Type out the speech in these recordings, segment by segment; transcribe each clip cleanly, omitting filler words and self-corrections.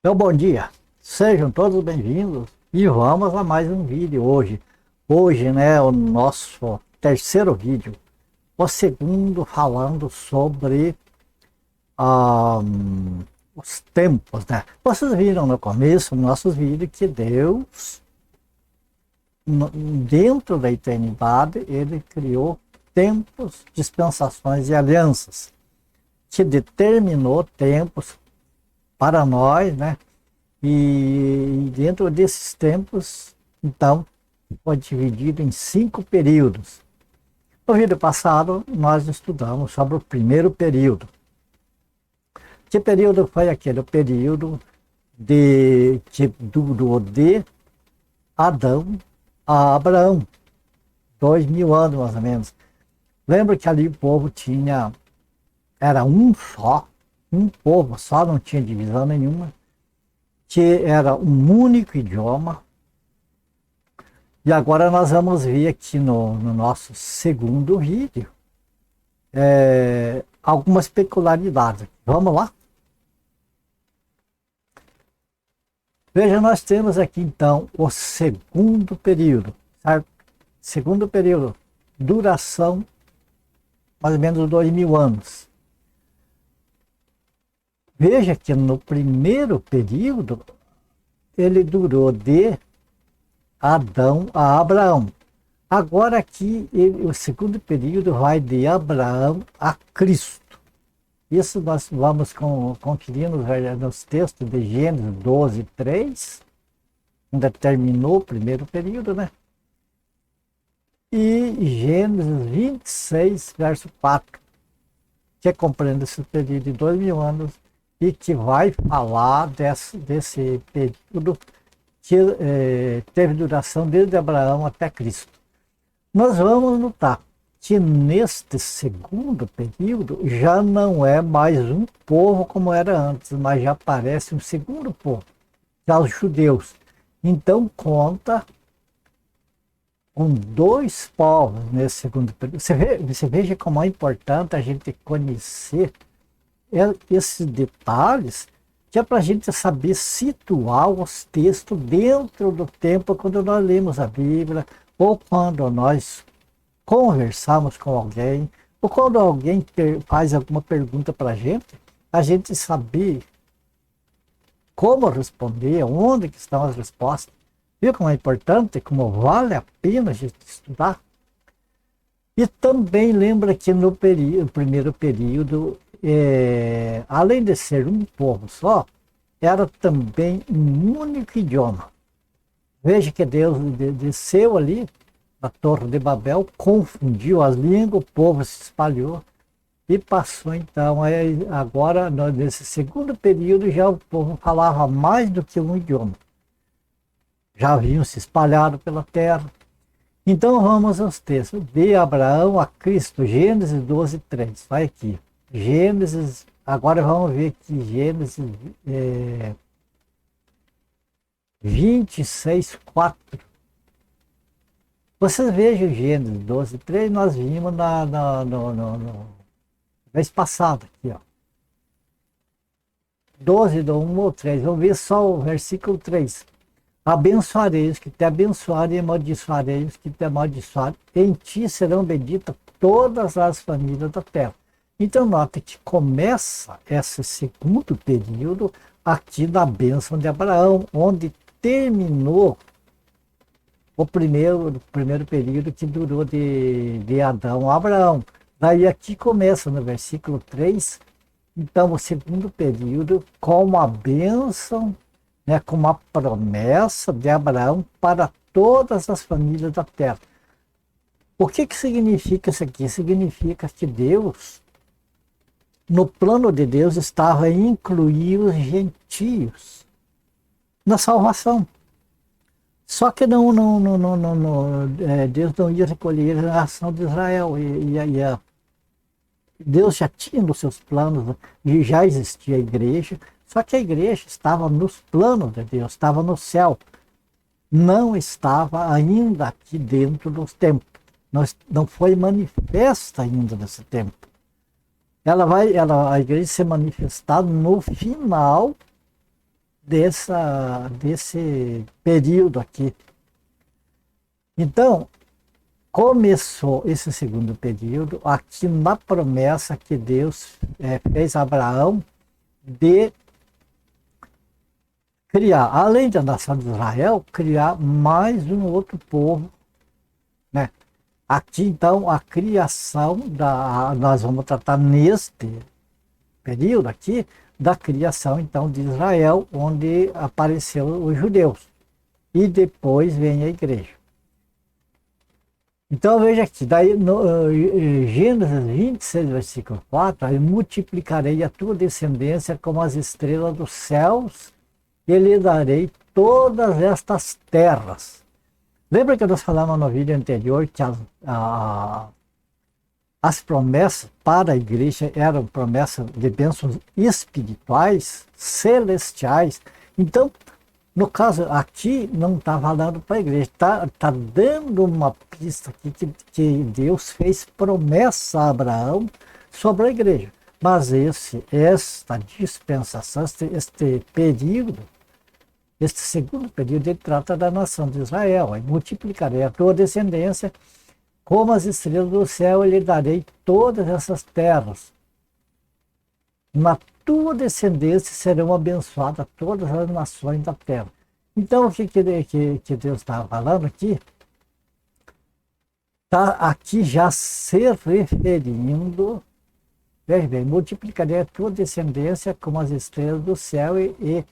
Então, bom dia, sejam todos bem-vindos e vamos a mais um vídeo hoje. Hoje, né, o nosso terceiro vídeo, o segundo falando sobre ah, os tempos, né? Vocês viram no começo dos nossos vídeos que Deus, dentro da eternidade, ele criou tempos, dispensações e alianças, que determinou tempos para nós, né? E dentro desses tempos, então, foi dividido em 5 períodos. No vídeo passado, nós estudamos sobre o primeiro período. Que período foi aquele? O período que durou de Adão a Abraão, 2000 anos mais ou menos. Lembra que ali o povo era um só, um povo só, não tinha divisão nenhuma, que era um único idioma. E agora nós vamos ver aqui no nosso segundo vídeo algumas peculiaridades. Vamos lá? Veja, nós temos aqui então o segundo período, certo? Segundo período, duração mais ou menos 2000 anos. Veja que no primeiro período, ele durou de Adão a Abraão. Agora aqui, o segundo período vai de Abraão a Cristo. Isso nós vamos conferir nos textos de Gênesis 12, 3, ainda terminou o primeiro período, né? E Gênesis 26, verso 4, que compreende esse período de 2000 anos, e que vai falar desse período que teve duração desde Abraão até Cristo. Nós vamos notar que neste segundo período já não é mais um povo como era antes, mas já aparece um segundo povo, que é os judeus. Então conta com 2 povos nesse segundo período. Você veja como é importante a gente conhecer esses detalhes, que é para a gente saber situar os textos dentro do tempo quando nós lemos a Bíblia, ou quando nós conversamos com alguém, ou quando alguém faz alguma pergunta para a gente saber como responder, onde que estão as respostas. Viu como é importante, como vale a pena a gente estudar? E também lembra que no primeiro período, além de ser um povo só, era também um único idioma. Veja que Deus desceu ali na Torre de Babel, confundiu as línguas, o povo se espalhou e passou então. Agora, nesse segundo período, já o povo falava mais do que um idioma. Já haviam se espalhado pela terra. Então vamos aos textos. De Abraão a Cristo, Gênesis 12, 3. Vai aqui. Gênesis, agora vamos ver aqui, Gênesis 26, 4. Vocês vejam Gênesis 12, 3, nós vimos no mês passado aqui, ó. 12 do 1 ou 3, vamos ver só o versículo 3. Abençoarei os que te abençoarem e amaldiçoarei os que te amaldiçoarem. Em ti serão benditas todas as famílias da terra. Então, nota que começa esse segundo período aqui na bênção de Abraão, onde terminou o primeiro período que durou de Adão a Abraão. Daí aqui começa no versículo 3, então o segundo período com a bênção, né, com uma promessa de Abraão para todas as famílias da terra. O que significa isso aqui? Significa que Deus, no plano de Deus, estava a incluir os gentios na salvação. Só que Deus não ia recolher a nação de Israel. Deus já tinha nos seus planos, e já existia a igreja, só que a igreja estava nos planos de Deus, estava no céu. Não estava ainda aqui dentro dos tempos. Não foi manifesta ainda nesse tempo. A igreja ser manifestada no final desse período aqui. Então, começou esse segundo período aqui na promessa que Deus fez a Abraão de criar, além da nação de Israel, criar mais um outro povo, né? Aqui, então, a criação nós vamos tratar neste período aqui, da criação, então, de Israel, onde apareceram os judeus. E depois vem a igreja. Então, veja aqui, daí no Gênesis 26, versículo 4, aí multiplicarei a tua descendência como as estrelas dos céus e lhe darei todas estas terras. Lembra que nós falamos no vídeo anterior que as promessas para a igreja eram promessas de bênçãos espirituais, celestiais. Então, no caso aqui, não está falando para a igreja, está dando uma pista aqui que Deus fez promessa a Abraão sobre a igreja. Mas esta dispensação, este período, este segundo período, ele trata da nação de Israel. E multiplicarei a tua descendência como as estrelas do céu, e lhe darei todas essas terras. Na tua descendência serão abençoadas todas as nações da terra. Então, o que Deus estava falando aqui? Está aqui já se referindo, veja bem, multiplicarei a tua descendência como as estrelas do céu e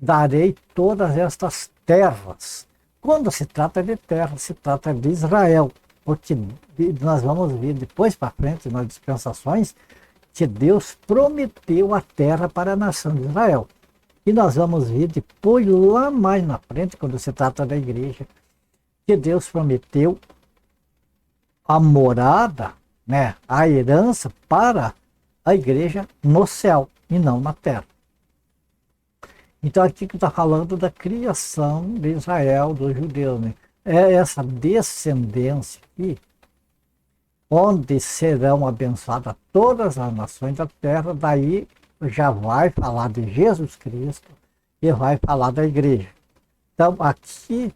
darei todas estas terras. Quando se trata de terra, se trata de Israel, porque nós vamos ver depois para frente, nas dispensações, que Deus prometeu a terra para a nação de Israel. E nós vamos ver depois, lá mais na frente, quando se trata da igreja, que Deus prometeu a morada, né, a herança para a igreja no céu e não na terra. Então aqui que está falando da criação de Israel, dos judeus, né? É essa descendência aqui, onde serão abençoadas todas as nações da terra, daí já vai falar de Jesus Cristo e vai falar da igreja. Então aqui,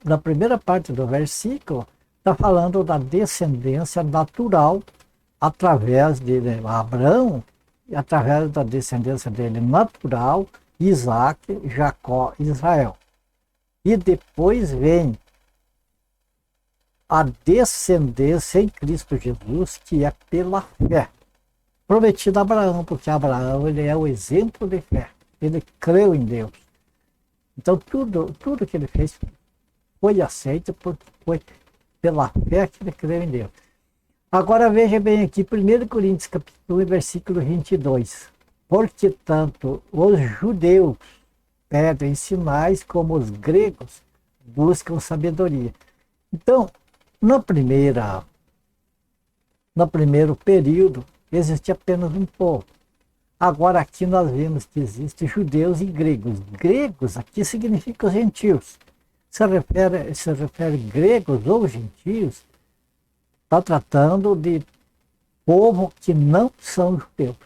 na primeira parte do versículo, está falando da descendência natural através de Abraão, e através da descendência dele natural, Isaac, Jacó e Israel. E depois vem a descendência em Cristo Jesus, que é pela fé. Prometida a Abraão, porque Abraão ele é o exemplo de fé. Ele creu em Deus. Então tudo que ele fez foi aceito porque foi pela fé que ele creu em Deus. Agora veja bem aqui, 1 Coríntios capítulo 1, versículo 22. Porque tanto os judeus pedem sinais como os gregos buscam sabedoria. Então, no primeiro período, existia apenas um povo. Agora aqui nós vemos que existem judeus e gregos. Gregos aqui significa os gentios. Se refere gregos ou gentios, está tratando de povo que não são judeus.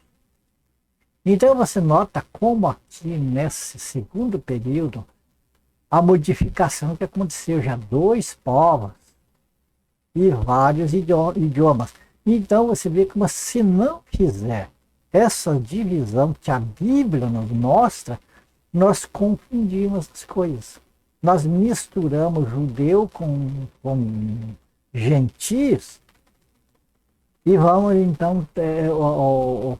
Então você nota como aqui nesse segundo período, a modificação que aconteceu, já dois povos e vários idiomas. Então você vê como se não fizer essa divisão que a Bíblia nos mostra, nós confundimos as coisas. Nós misturamos judeu com gentios e vamos então,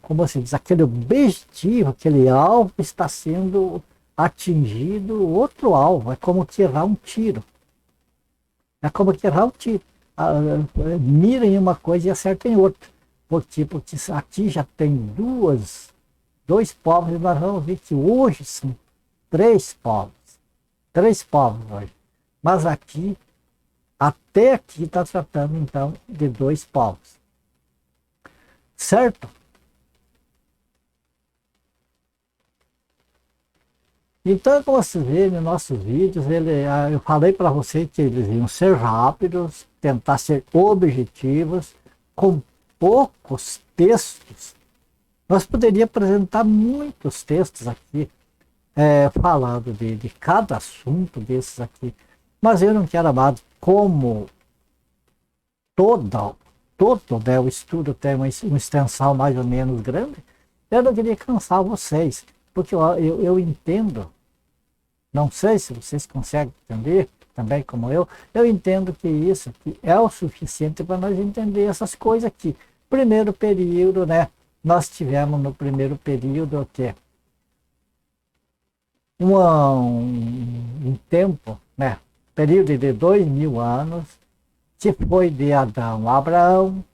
como se diz, aquele objetivo, aquele alvo está sendo atingido, outro alvo. É como que errar um tiro. Mira em uma coisa e acerta em outra. Porque aqui já tem dois povos, e nós vamos ver que hoje são três povos. Três povos hoje. Mas aqui, até aqui está tratando então de dois povos. Certo? Então, como vocês veem nos nossos vídeos, eu falei para vocês que eles iam ser rápidos, tentar ser objetivos, com poucos textos. Nós poderíamos apresentar muitos textos aqui, falando de cada assunto desses aqui. Mas eu não quero, amado, como todo né, o estudo tem uma extensão mais ou menos grande, eu não queria cansar vocês, porque eu entendo, não sei se vocês conseguem entender, também como eu entendo que isso aqui é o suficiente para nós entender essas coisas aqui. Primeiro período, né? Nós tivemos no primeiro período o quê? Um tempo, né? Período de 2000 anos, que foi de Adão a Abraão,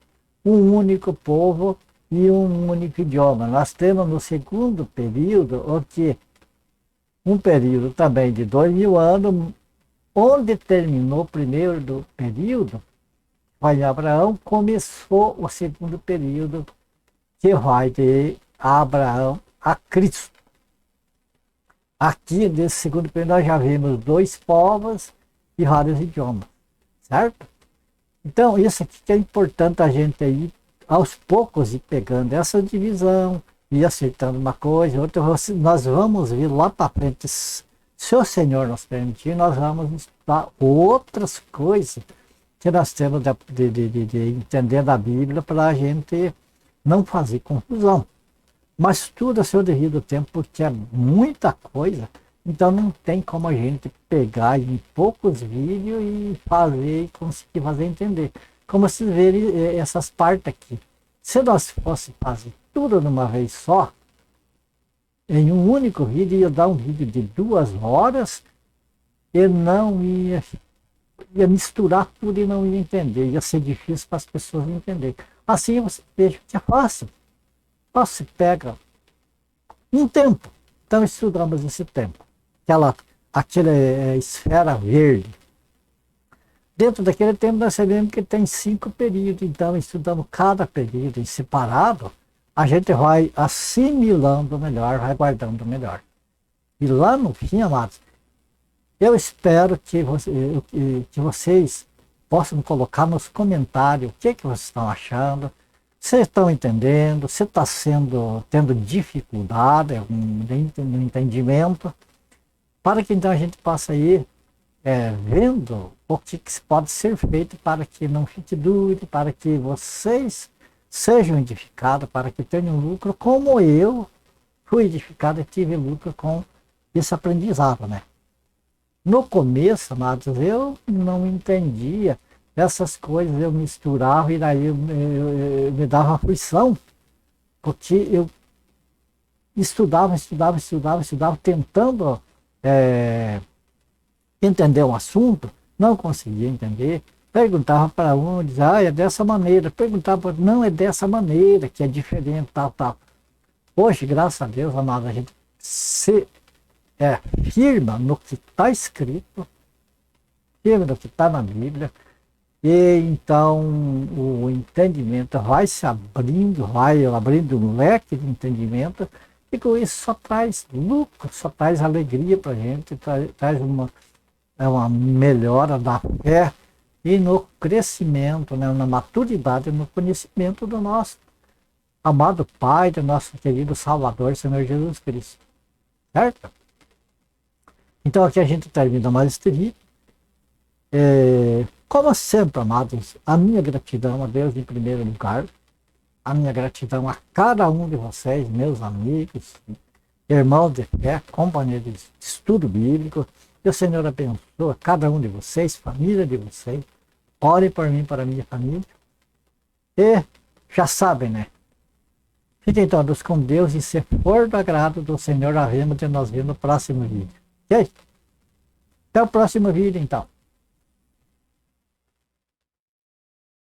um único povo e um único idioma. Nós temos no segundo período o que? Um período também de 2000 anos, onde terminou o primeiro período, vai Abraão, começou o segundo período, que vai de Abraão a Cristo. Aqui, nesse segundo período, nós já vimos 2 povos e vários idiomas, certo? Então, isso aqui que é importante a gente aí, aos poucos, ir pegando essa divisão, ir acertando uma coisa, outra. Nós vamos vir lá para frente, se o Senhor nos permitir, nós vamos estudar outras coisas que nós temos de entender da Bíblia para a gente não fazer confusão. Mas tudo a seu devido tempo, porque é muita coisa, então não tem como a gente pegar em poucos vídeos e fazer e conseguir fazer entender. Como vocês verem essas partes aqui. Se nós fosse fazer tudo de uma vez só, em um único vídeo, ia dar um vídeo de 2 horas e não ia misturar tudo e não ia entender. Ia ser difícil para as pessoas entenderem. Assim você veja que é fácil. Você pega um tempo. Então estudamos esse tempo. Aquela esfera verde. Dentro daquele tempo nós sabemos que tem 5 períodos. Então estudamos cada período em separado. A gente vai assimilando melhor, vai guardando melhor. E lá no fim, amados, eu espero que vocês possam colocar nos comentários o que vocês estão achando, se estão entendendo, se está tendo dificuldade no entendimento, para que então a gente possa ir vendo o que pode ser feito para que não fique dúvida, para que vocês sejam edificados, para que tenham lucro, como eu fui edificado e tive lucro com esse aprendizado, né? No começo, amados, eu não entendia essas coisas, eu misturava e daí eu me dava aflição, porque eu estudava, tentando entender um assunto, não conseguia entender, perguntava para um, dizia, é dessa maneira, perguntava, não, é dessa maneira, que é diferente, tal. Hoje, graças a Deus, amado, a gente se firma no que está escrito, firma no que está na Bíblia, e então o entendimento vai se abrindo, vai abrindo um leque de entendimento, e com isso só traz lucro, só traz alegria para a gente, traz uma melhora da fé e no crescimento, né, na maturidade, no conhecimento do nosso amado Pai, do nosso querido Salvador, Senhor Jesus Cristo. Certo? Então aqui a gente termina mais este vídeo. Como sempre, amados, a minha gratidão a Deus em primeiro lugar, a minha gratidão a cada um de vocês, meus amigos, irmãos de fé, companheiros de estudo bíblico. Que o Senhor abençoe cada um de vocês, família de vocês. Ore por mim, para a minha família. E já sabem, né? Fiquem todos com Deus e se for do agrado do Senhor, havemos de nós ver no próximo vídeo. Ok? Até o próximo vídeo, então.